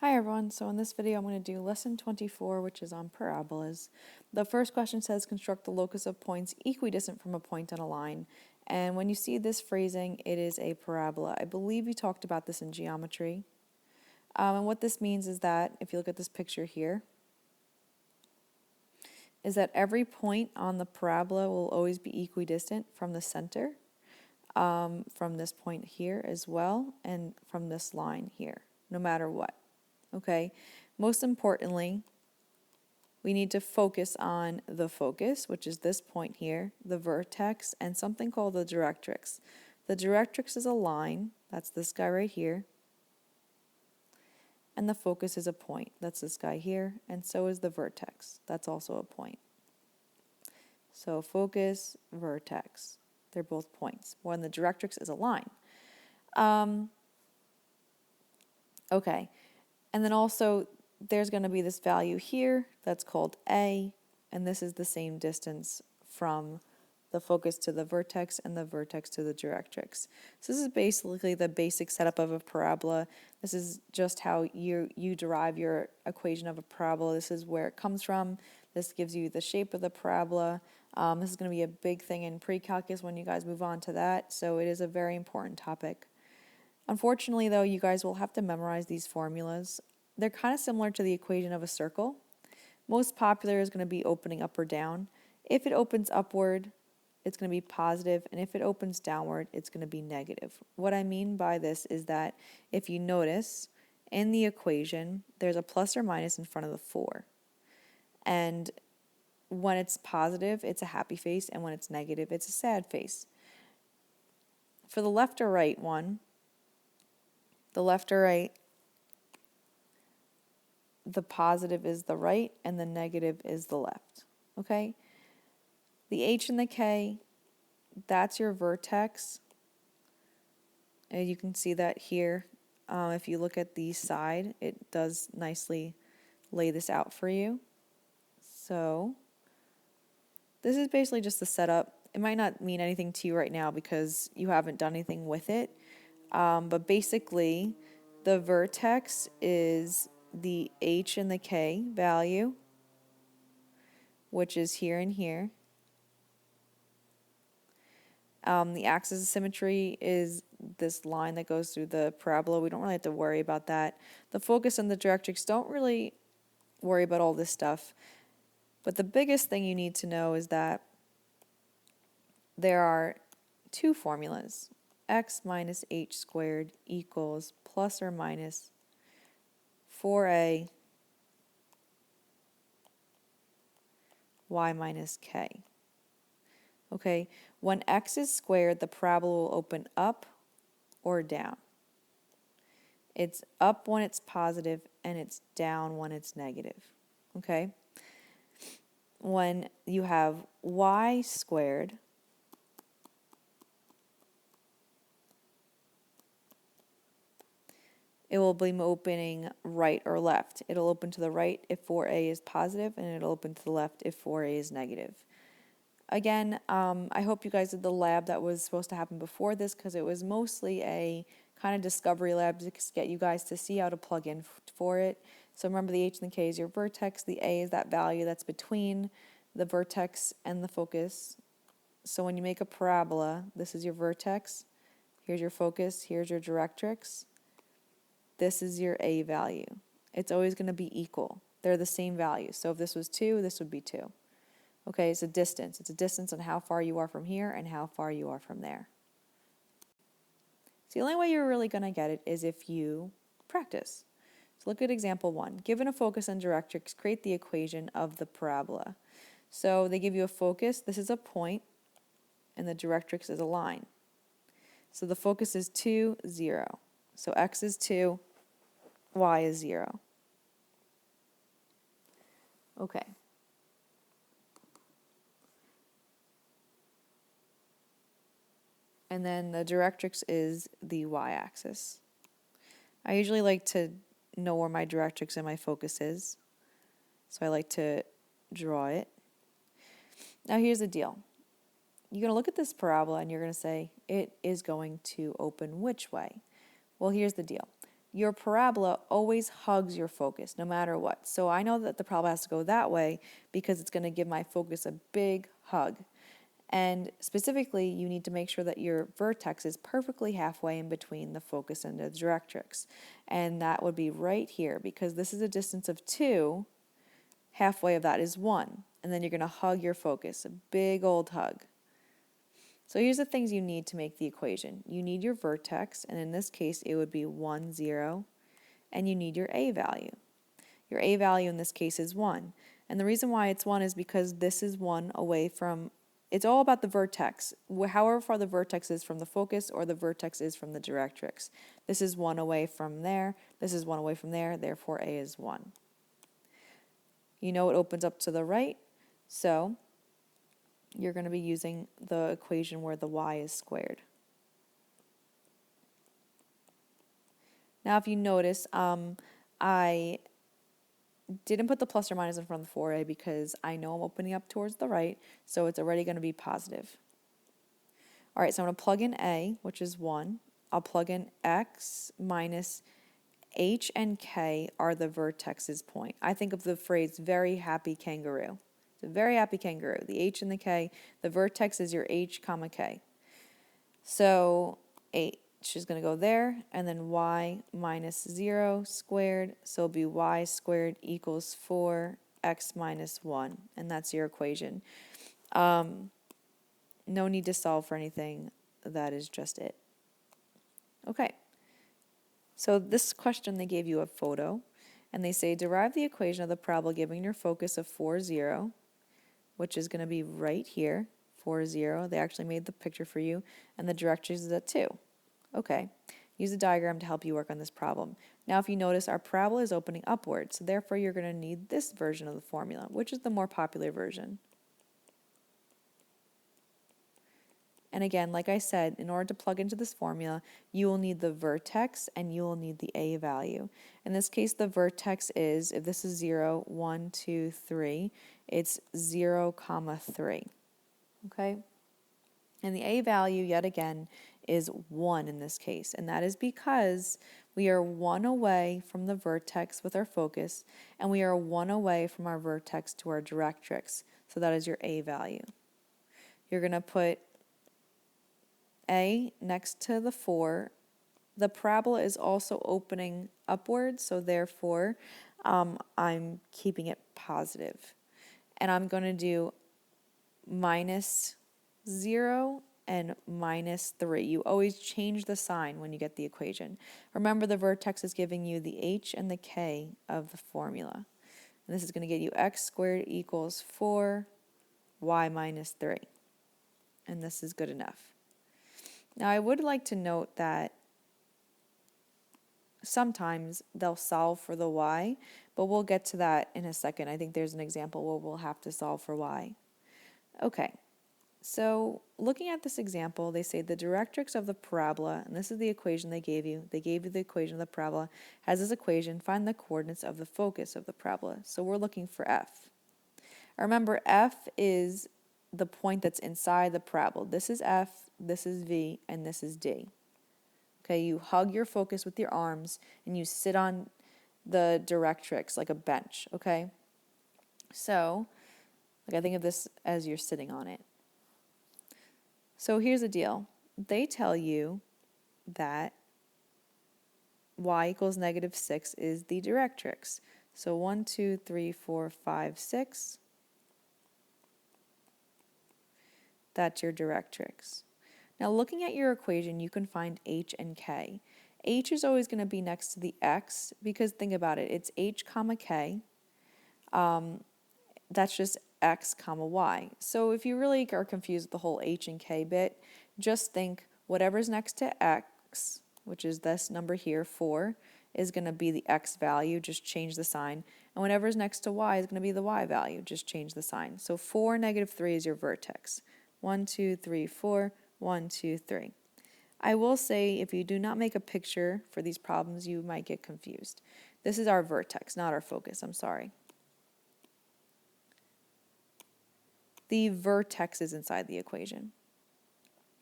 Hi everyone, so in this video I'm going to do lesson 24, which is on parabolas. The first question says construct the locus of points equidistant from a point on a line. And when you see this phrasing, it is a parabola. I believe you talked about this in geometry. And what this means is that, if you look at this picture here, is that every point on the parabola will always be equidistant from the center, from this point here as well, and from this line here, no matter what. Okay, most importantly, we need to focus on the focus, which is this point here, the vertex, and something called the directrix. The directrix is a line, that's this guy right here, and the focus is a point, that's this guy here, and so is the vertex, that's also a point. So focus, vertex, they're both points, when the directrix is a line. Okay. And then also, there's going to be this value here that's called A, and this is the same distance from the focus to the vertex and the vertex to the directrix. So this is basically the basic setup of a parabola. This is just how you derive your equation of a parabola. This is where it comes from. This gives you the shape of the parabola. This is going to be a big thing in pre-calculus when you guys move on to that, so it is a very important topic. Unfortunately, though, you guys will have to memorize these formulas. They're kind of similar to the equation of a circle. Most popular is going to be opening up or down. If it opens upward, it's going to be positive, and if it opens downward, it's going to be negative. What I mean by this is that if you notice, in the equation, there's a plus or minus in front of the 4. And when it's positive, it's a happy face, and when it's negative, it's a sad face. For the left or right one, the left or right, the positive is the right and the negative is the left, okay? The H and the K, that's your vertex. And you can see that here. If you look at the side, it does nicely lay this out for you. So this is basically just the setup. It might not mean anything to you right now because you haven't done anything with it. But basically, the vertex is the H and the K value, which is here and here. The axis of symmetry is this line that goes through the parabola. We don't really have to worry about that. The focus and the directrix don't really worry about all this stuff. But the biggest thing you need to know is that there are two formulas. X minus h squared equals plus or minus 4a y minus k. Okay, when x is squared, the parabola will open up or down. It's up when it's positive and it's down when it's negative. Okay? When you have y squared, it will be opening right or left. It'll open to the right if 4a is positive, and it'll open to the left if 4a is negative. Again, I hope you guys did the lab that was supposed to happen before this, because it was mostly a kind of discovery lab to get you guys to see how to plug in for it. So remember, the H and the K is your vertex, the A is that value that's between the vertex and the focus. So when you make a parabola, this is your vertex, here's your focus, here's your directrix. This is your A value. It's always going to be equal. They're the same value. So if this was 2, this would be 2. Okay, it's a distance. It's a distance on how far you are from here and how far you are from there. So the only way you're really going to get it is if you practice. So look at example 1. Given a focus and directrix, create the equation of the parabola. So they give you a focus. This is a point, and the directrix is a line. So the focus is 2, 0. So x is 2. Y is 0. Okay. And then the directrix is the y-axis. I usually like to know where my directrix and my focus is, so I like to draw it. Now here's the deal. You're going to look at this parabola and you're going to say, it is going to open which way? Well, here's the deal. your parabola always hugs your focus no matter what. So I know that the parabola has to go that way because it's going to give my focus a big hug. And specifically, you need to make sure that your vertex is perfectly halfway in between the focus and the directrix. And that would be right here, because this is a distance of 2, halfway of that is 1. And then you're going to hug your focus, a big old hug. So here's the things you need to make the equation. You need your vertex, and in this case, it would be 1, 0. And you need your a value. Your a value in this case is 1. And the reason why it's 1 is because this is 1 away from, it's all about the vertex, however far the vertex is from the focus or the vertex is from the directrix. This is 1 away from there, this is 1 away from there, therefore a is 1. You know it opens up to the right, so you're going to be using the equation where the y is squared. Now if you notice, I didn't put the plus or minus in front of the 4a because I know I'm opening up towards the right, so it's already going to be positive. All right, so I'm going to plug in a, which is 1. I'll plug in x minus h and k are the vertex's point. I think of the phrase very happy kangaroo. It's a very happy kangaroo. The h and the k, the vertex is your h comma k. So h is going to go there, and then y minus 0 squared, so it'll be y squared equals 4x minus 1, and that's your equation. No need to solve for anything, that is just it. Okay, so this question, they gave you a photo, and they say derive the equation of the parabola giving your focus of 4, 0, which is going to be right here, 4, 0. They actually made the picture for you, and the directrix is at 2. Okay, use a diagram to help you work on this problem. Now if you notice, our parabola is opening upwards, so therefore you're going to need this version of the formula, which is the more popular version. And again, like I said, in order to plug into this formula, you will need the vertex and you will need the a value. In this case, the vertex is, if this is 0, 1, 2, 3, it's 0, 3. Okay? And the a value, yet again, is 1 in this case, and that is because we are 1 away from the vertex with our focus, and we are 1 away from our vertex to our directrix, so that is your a value. You're going to put a next to the 4. The parabola is also opening upwards, so therefore I'm keeping it positive. And I'm going to do minus 0 and minus 3. You always change the sign when you get the equation. Remember, the vertex is giving you the h and the k of the formula. And this is going to get you x squared equals 4, y minus 3. And this is good enough. Now, I would like to note that sometimes they'll solve for the y, but we'll get to that in a second. I think there's an example where we'll have to solve for y. Okay. So looking at this example, they say the directrix of the parabola, and this is the equation they gave you. They gave you the equation of the parabola, has this equation, find the coordinates of the focus of the parabola. So we're looking for f. Remember, f is the point that's inside the parabola. This is f, this is v, and this is d. Okay, you hug your focus with your arms, and you sit on the directrix like a bench, okay? So, like I think of this as you're sitting on it. So here's the deal. They tell you that y equals negative 6 is the directrix. So 1, 2, 3, 4, 5, 6. That's your directrix. Now looking at your equation, you can find h and k. H is always going to be next to the x because think about it. It's h comma k. That's just x comma y. So if you really are confused with the whole h and k bit, just think whatever's next to x, which is this number here, 4, is going to be the x value, just change the sign. And whatever's next to y is going to be the y value, just change the sign. So 4, negative 3 is your vertex. 1, 2, 3, 4, 1, 2, 3. I will say if you do not make a picture for these problems, you might get confused. This is our vertex, not our focus, I'm sorry. The vertex is inside the equation.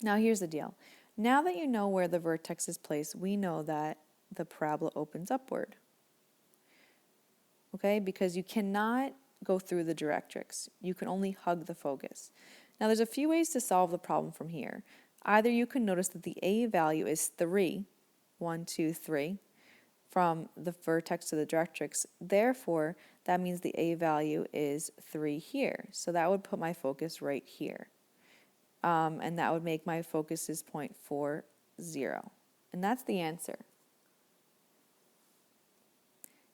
Now here's the deal. Now that you know where the vertex is placed, we know that the parabola opens upward. Okay, because you cannot go through the directrix. You can only hug the focus. Now there's a few ways to solve the problem from here. Either you can notice that the A value is 3, 1, 2, 3, from the vertex to the directrix. Therefore, that means the A value is 3 here. So that would put my focus right here. And that would make my focus is 0.40. And that's the answer.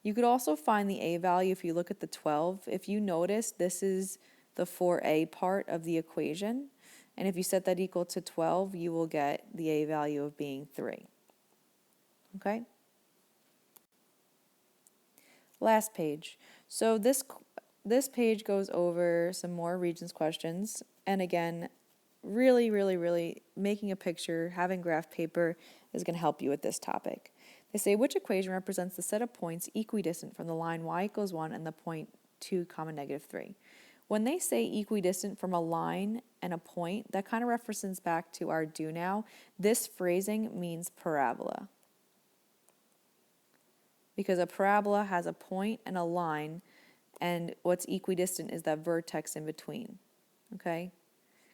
You could also find the A value if you look at the 12. If you notice, this is the 4A part of the equation. And if you set that equal to 12, you will get the A value of being 3. Okay? Last page. So this page goes over some more Regents questions. And again, really making a picture, having graph paper is going to help you with this topic. They say, which equation represents the set of points equidistant from the line y equals 1 and the point 2, negative 3? When they say equidistant from a line and a point, that kind of references back to our do now. This phrasing means parabola. Because a parabola has a point and a line, and what's equidistant is that vertex in between. Okay?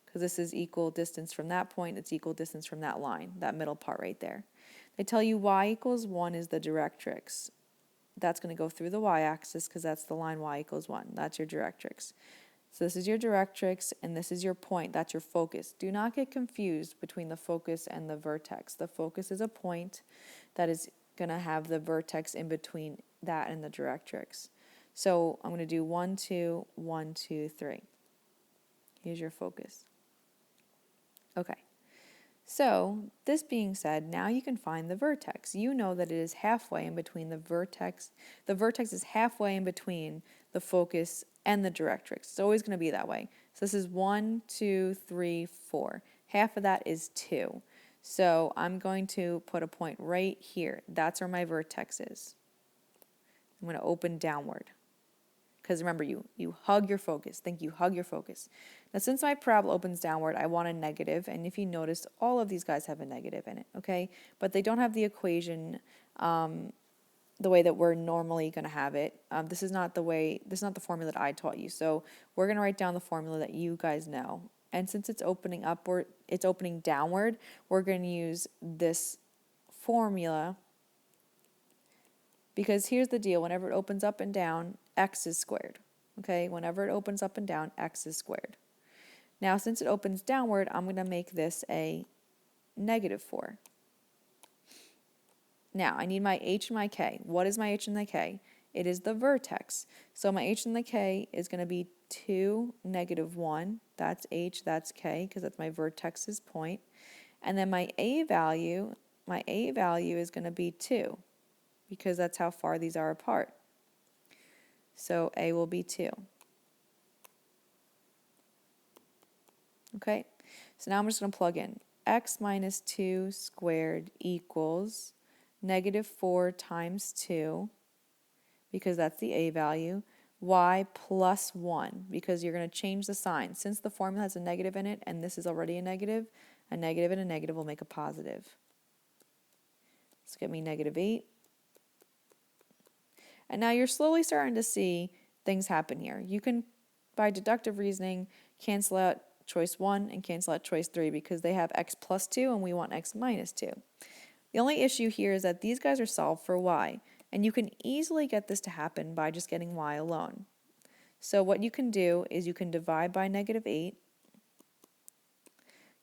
Because this is equal distance from that point, it's equal distance from that line, that middle part right there. They tell you y equals 1 is the directrix. That's going to go through the y-axis because that's the line y equals 1. That's your directrix. So this is your directrix, and this is your point. That's your focus. Do not get confused between the focus and the vertex. The focus is a point that is going to have the vertex in between that and the directrix. So I'm going to do 1, 2, 1, 2, 3. Here's your focus. Okay. So, this being said, now you can find the vertex. You know that it is halfway in between the vertex. The vertex is halfway in between the focus and the directrix. It's always going to be that way. So this is 1, 2, 3, 4. Half of that is 2. So I'm going to put a point right here. That's where my vertex is. I'm going to open downward. Because remember, you hug your focus. Think you hug your focus. Now, since my parabola opens downward, I want a negative. And if you notice, all of these guys have a negative in it, okay? But they don't have the equation the way that we're normally going to have it. This is not the formula that I taught you. So we're going to write down the formula that you guys know. And since it's opening upward, it's opening downward, we're going to use this formula. Because here's the deal, whenever it opens up and down, x is squared. Okay, whenever it opens up and down, x is squared. Now, since it opens downward, I'm going to make this a negative 4. Now, I need my h and my k. What is my h and my k? It is the vertex. So my h and the k is going to be 2, negative 1. That's h, that's k, because that's my vertex's point. And then my a value is going to be 2, because that's how far these are apart. So a will be 2. Okay, so now I'm just going to plug in x minus 2 squared equals negative 4 times 2, because that's the a value, y plus 1, because you're going to change the sign. Since the formula has a negative in it, and this is already a negative and a negative will make a positive. Let's get me negative 8. And now you're slowly starting to see things happen here. You can, by deductive reasoning, cancel out choice 1 and cancel out choice 3 because they have x plus 2 and we want x minus 2. The only issue here is that these guys are solved for y, and you can easily get this to happen by just getting y alone. So what you can do is you can divide by negative 8.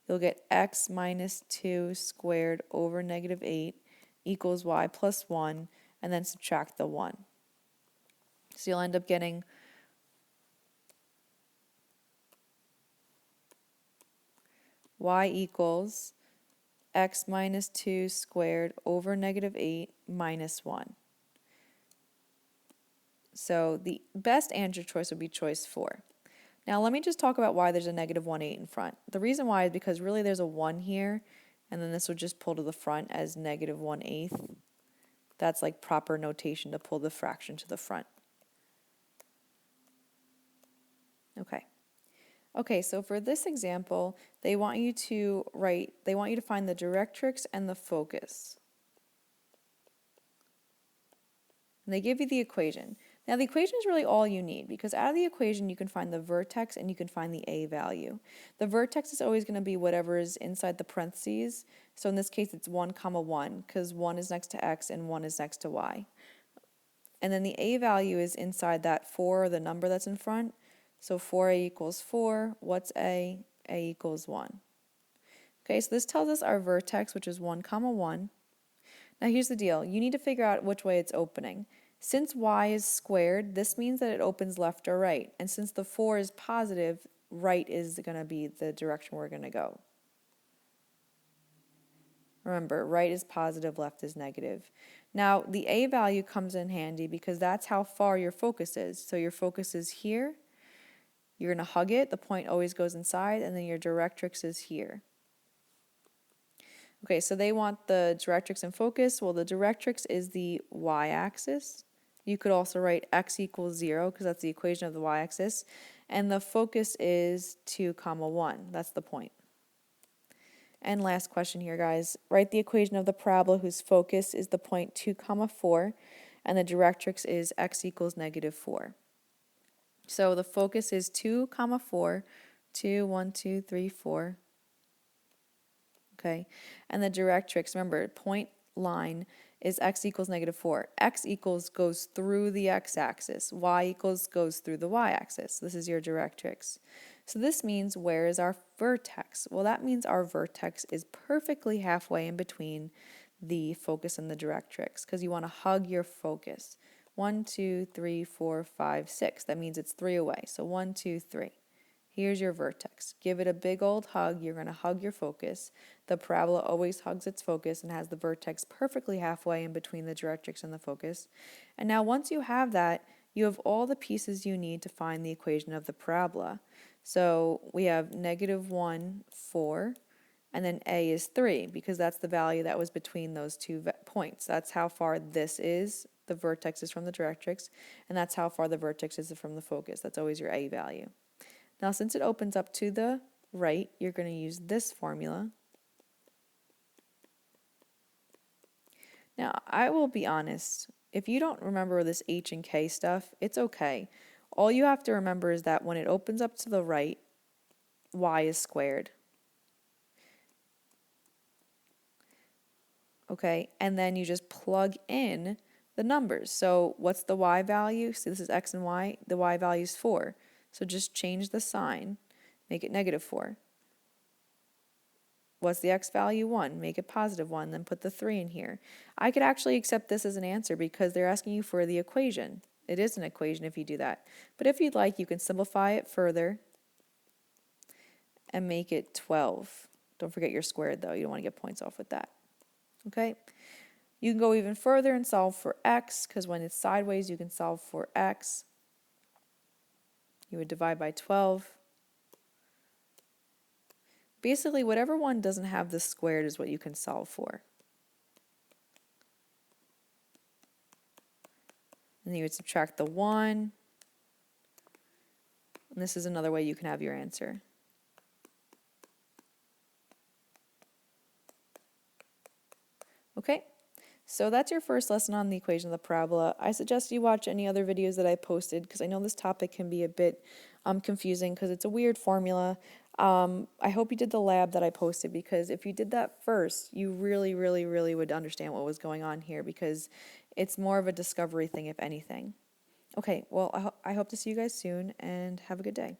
You'll get x minus 2 squared over negative 8 equals y plus 1, and then subtract the 1. So you'll end up getting y equals x minus 2 squared over negative 8 minus 1. So the best answer choice would be choice 4. Now let me just talk about why there's a negative 1/8 in front. The reason why is because really there's a 1 here, and then this would just pull to the front as negative 1/8. That's like proper notation to pull the fraction to the front. Okay, so for this example, they want you to find the directrix and the focus. and they give you the equation. Now the equation is really all you need because out of the equation you can find the vertex and you can find the a value. The vertex is always going to be whatever is inside the parentheses. So in this case it's 1 comma 1 because 1 is next to x and 1 is next to y. And then the a value is inside that 4, the number that's in front. So 4a equals 4. What's a? A equals 1. Okay, so this tells us our vertex, which is 1 comma 1. Now here's the deal. You need to figure out which way it's opening. Since y is squared, this means that it opens left or right. And since the 4 is positive, right is going to be the direction we're going to go. Remember, right is positive, left is negative. Now, the a value comes in handy because that's how far your focus is. So your focus is here. You're going to hug it. The point always goes inside, and then your directrix is here. Okay, so they want the directrix in focus. Well, the directrix is the y-axis. You could also write x equals 0 because that's the equation of the y-axis. And the focus is 2 comma 1. That's the point. And last question here, guys. Write the equation of the parabola whose focus is the point 2 comma 4, and the directrix is x equals negative 4. So the focus is 2 comma 4, 2, 1, 2, 3, 4. Okay, and the directrix, remember, point line is x equals negative 4. X equals goes through the x-axis. Y equals goes through the y-axis. This is your directrix. So this means where is our vertex? Well, that means our vertex is perfectly halfway in between the focus and the directrix because you want to hug your focus. 1, 2, 3, 4, 5, 6. That means it's 3 away. So 1, 2, 3. Here's your vertex. Give it a big old hug. You're going to hug your focus. The parabola always hugs its focus and has the vertex perfectly halfway in between the directrix and the focus. And now once you have that, you have all the pieces you need to find the equation of the parabola. So we have negative 1, 4, and then a is 3 because that's the value that was between those two points. That's how far this is. The vertex is from the directrix, and that's how far the vertex is from the focus. That's always your a value. Now, since it opens up to the right, you're going to use this formula. Now, I will be honest, if you don't remember this h and k stuff, it's okay. All you have to remember is that when it opens up to the right, y is squared. Okay, and then you just plug in the numbers. So what's the y value? See, this is x and y. The y value is 4. So just change the sign, make it negative 4. What's the x value? 1. Make it positive 1, then put the 3 in here. I could actually accept this as an answer because they're asking you for the equation. It is an equation if you do that. But if you'd like, you can simplify it further and make it 12. Don't forget your squared, though. You don't want to get points off with that. Okay? You can go even further and solve for x, because when it's sideways, you can solve for x. You would divide by 12. Basically, whatever one doesn't have the squared is what you can solve for. And then you would subtract the 1. And this is another way you can have your answer. Okay, so that's your first lesson on the equation of the parabola. I suggest you watch any other videos that I posted because I know this topic can be a bit confusing because it's a weird formula. I hope you did the lab that I posted because if you did that first, you really would understand what was going on here because it's more of a discovery thing if anything. Okay, well, I hope to see you guys soon and have a good day.